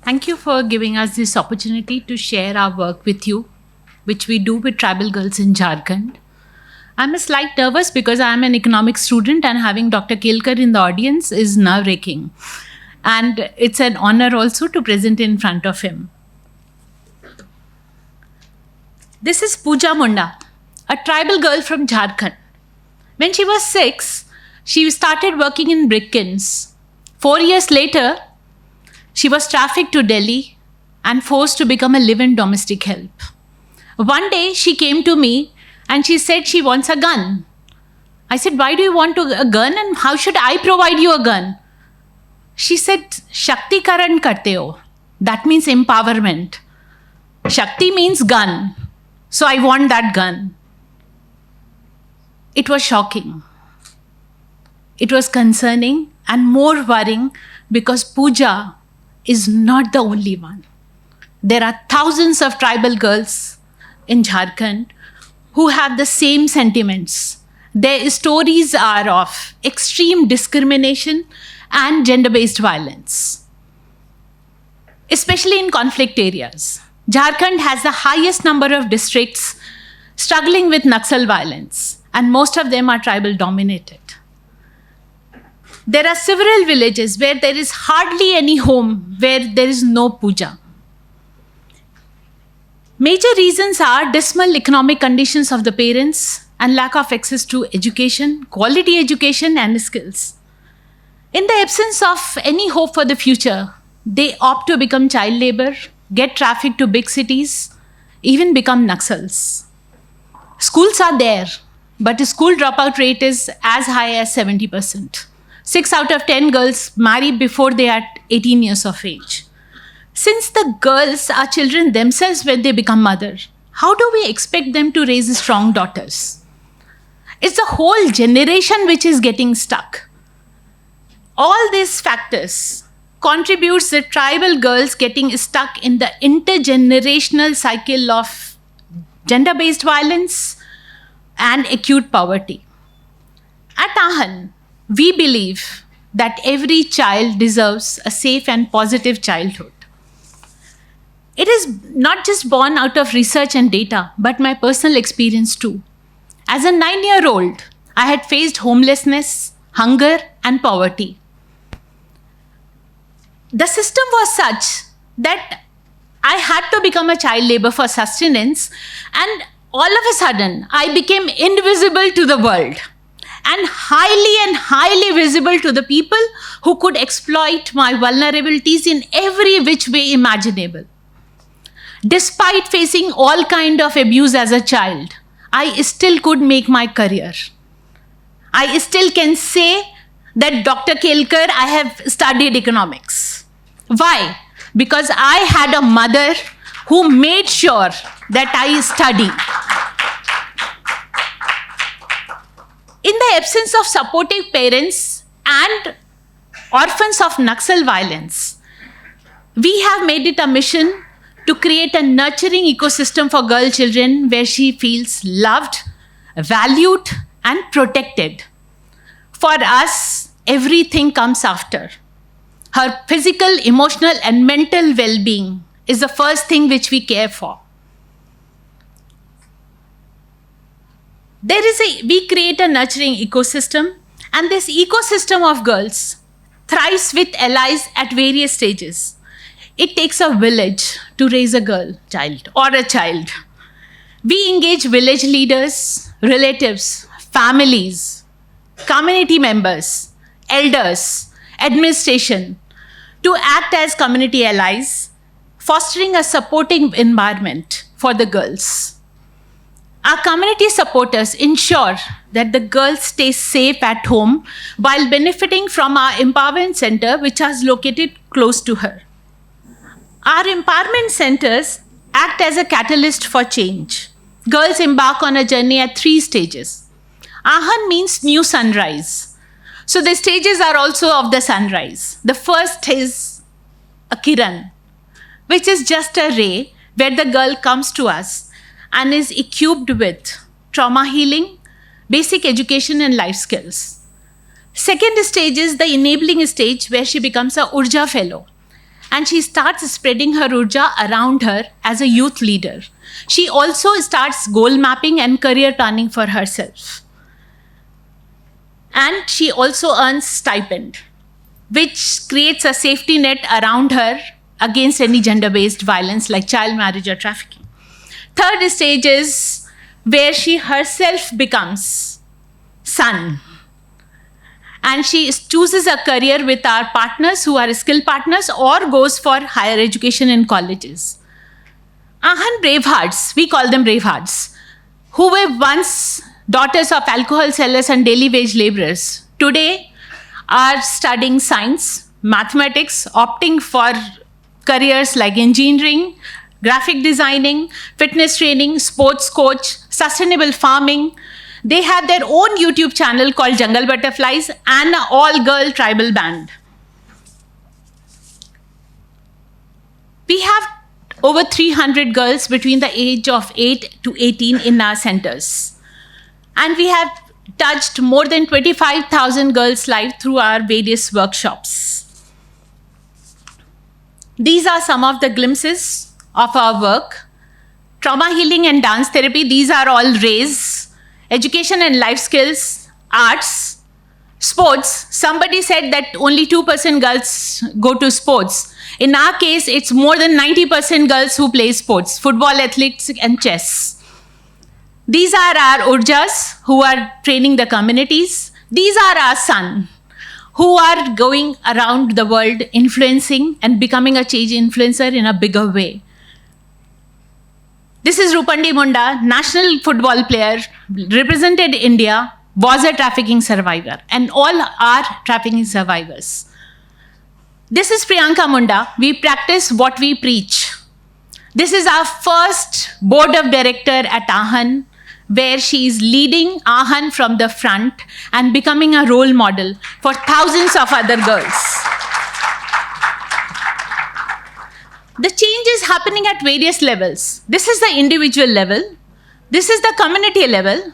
Thank you for giving us this opportunity to share our work with you, which we do with tribal girls in Jharkhand. I'm a slight nervous because I'm an economics student and having Dr. Kelkar in the audience is nerve-wracking. And it's an honor also to present in front of him. This is Pooja Munda, a tribal girl from Jharkhand. When she was 6, she started working in brick kilns. 4 years later, she was trafficked to Delhi and forced to become a live-in domestic help. One day, she came to me and she said she wants a gun. I said, why do you want a gun and how should I provide you a gun? She said, Shakti Karan karte ho. That means empowerment. Shakti means gun. So I want that gun. It was shocking. It was concerning and more worrying because Pooja is not the only one. There are thousands of tribal girls in Jharkhand who have the same sentiments. Their stories are of extreme discrimination and gender-based violence, especially in conflict areas. Jharkhand has the highest number of districts struggling with Naxal violence, and most of them are tribal dominated. There are several villages where there is hardly any home where there is no puja. Major reasons are dismal economic conditions of the parents and lack of access to education, quality education and skills. In the absence of any hope for the future, they opt to become child labor, get trafficked to big cities, even become Naxals. Schools are there, but the school dropout rate is as high as 70%. 6 out of 10 girls marry before they are 18 years of age. Since the girls are children themselves when they become mother, how do we expect them to raise strong daughters? It's the whole generation which is getting stuck. All these factors contributes the tribal girls getting stuck in the intergenerational cycle of gender-based violence and acute poverty. At Aahan, we believe that every child deserves a safe and positive childhood. It is not just born out of research and data, but my personal experience too. As a 9-year-old, I had faced homelessness, hunger, and poverty. The system was such that I had to become a child labor for sustenance, and all of a sudden, I became invisible to the world and highly visible to the people who could exploit my vulnerabilities in every which way imaginable. Despite facing all kind of abuse as a child, I still could make my career. I still can say that Dr. Kelkar, I have studied economics. Why? Because I had a mother who made sure that I study. In the absence of supportive parents and orphans of Naxal violence, we have made it a mission to create a nurturing ecosystem for girl children where she feels loved, valued, and protected. For us, everything comes after. Her physical, emotional, and mental well-being is the first thing which we care for. We create a nurturing ecosystem, and this ecosystem of girls thrives with allies at various stages. It takes a village to raise a child or a child. We engage village leaders, relatives, families, community members, elders, administration to act as community allies, fostering a supporting environment for the girls. Our community supporters ensure that the girls stay safe at home while benefiting from our empowerment center, which is located close to her. Our empowerment centers act as a catalyst for change. Girls embark on a journey at 3 stages. Aahan means new sunrise. So the stages are also of the sunrise. The first is a kiran, which is just a ray where the girl comes to us and is equipped with trauma healing, basic education and life skills. Second stage is the enabling stage where she becomes a Urja fellow. and she starts spreading her urja around her as a youth leader. She also starts goal mapping and career planning for herself. And she also earns stipend, which creates a safety net around her against any gender-based violence like child marriage or trafficking. Third stage is where she herself becomes sun. And she chooses a career with our partners who are skilled partners or goes for higher education in colleges. Aahan bravehearts, we call them bravehearts, who were once daughters of alcohol sellers and daily wage laborers, today are studying science, mathematics, opting for careers like engineering, graphic designing, fitness training, sports coach, sustainable farming. They have their own YouTube channel called Jungle Butterflies and an all-girl tribal band. We have over 300 girls between the age of 8 to 18 in our centers. And we have touched more than 25,000 girls' lives through our various workshops. These are some of the glimpses of our work. Trauma healing and dance therapy, these are all rays. Education and life skills, arts, sports. Somebody said that only 2% girls go to sports. In our case, it's more than 90% girls who play sports, football, athletics, and chess. These are our urjas who are training the communities. These are our sun who are going around the world influencing and becoming a change influencer in a bigger way. This is Rupandi Munda, national football player, represented India, was a trafficking survivor, and all are trafficking survivors. This is Priyanka Munda. We practice what we preach. This is our first board of director at Aahan, where she is leading Aahan from the front and becoming a role model for thousands of other girls. The change is happening at various levels. This is the individual level. This is the community level.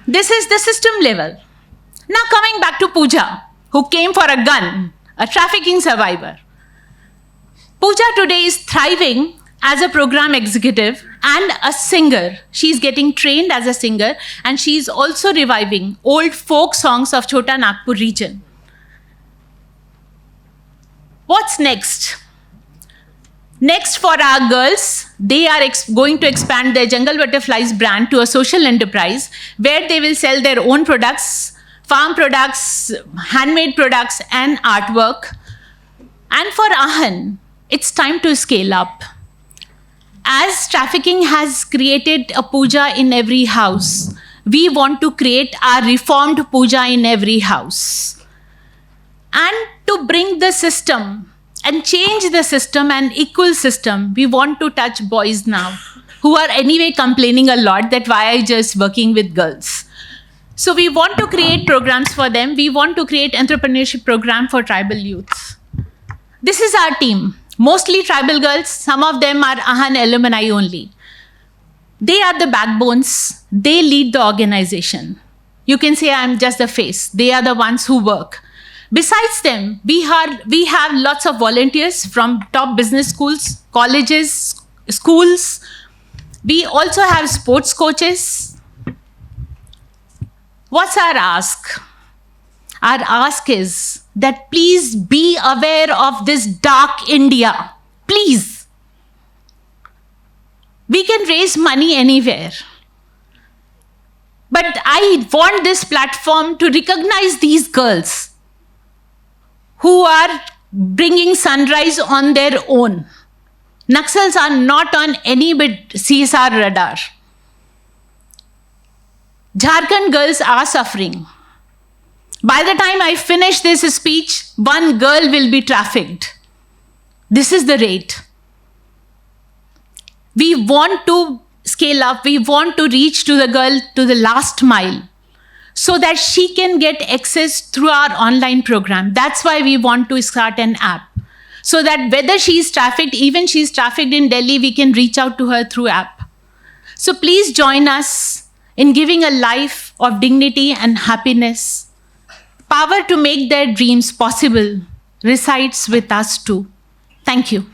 This is the system level. Now coming back to Pooja, who came for a gun, a trafficking survivor. Pooja today is thriving as a program executive and a singer. She's getting trained as a singer, and she's also reviving old folk songs of Chota Nagpur region. What's next? Next, for our girls, they are going to expand their Jungle Butterflies brand to a social enterprise where they will sell their own products, farm products, handmade products, and artwork. And for Aahan, it's time to scale up. As trafficking has created a puja in every house, we want to create our reformed puja in every house. And to bring the system and change the system and equal system, we want to touch boys now, who are anyway complaining a lot that why I just working with girls. So we want to create programs for them. We want to create entrepreneurship program for tribal youths. This is our team, mostly tribal girls. Some of them are Aahan alumni only. They are the backbones. They lead the organization. You can say I'm just the face. They are the ones who work. Besides them, we have lots of volunteers from top business schools, colleges, schools. We also have sports coaches. What's our ask? Our ask is that please be aware of this dark India. Please. We can raise money anywhere. But I want this platform to recognize these girls who are bringing sunrise on their own. Naxals are not on any bit CSR radar. Jharkhand girls are suffering. By the time I finish this speech, one girl will be trafficked. This is the rate. We want to scale up. We want to reach to the girl to the last mile, so that she can get access through our online program. That's why we want to start an app. So that whether she is trafficked, even she is trafficked in Delhi, we can reach out to her through app. So please join us in giving a life of dignity and happiness. Power to make their dreams possible resides with us too. Thank you.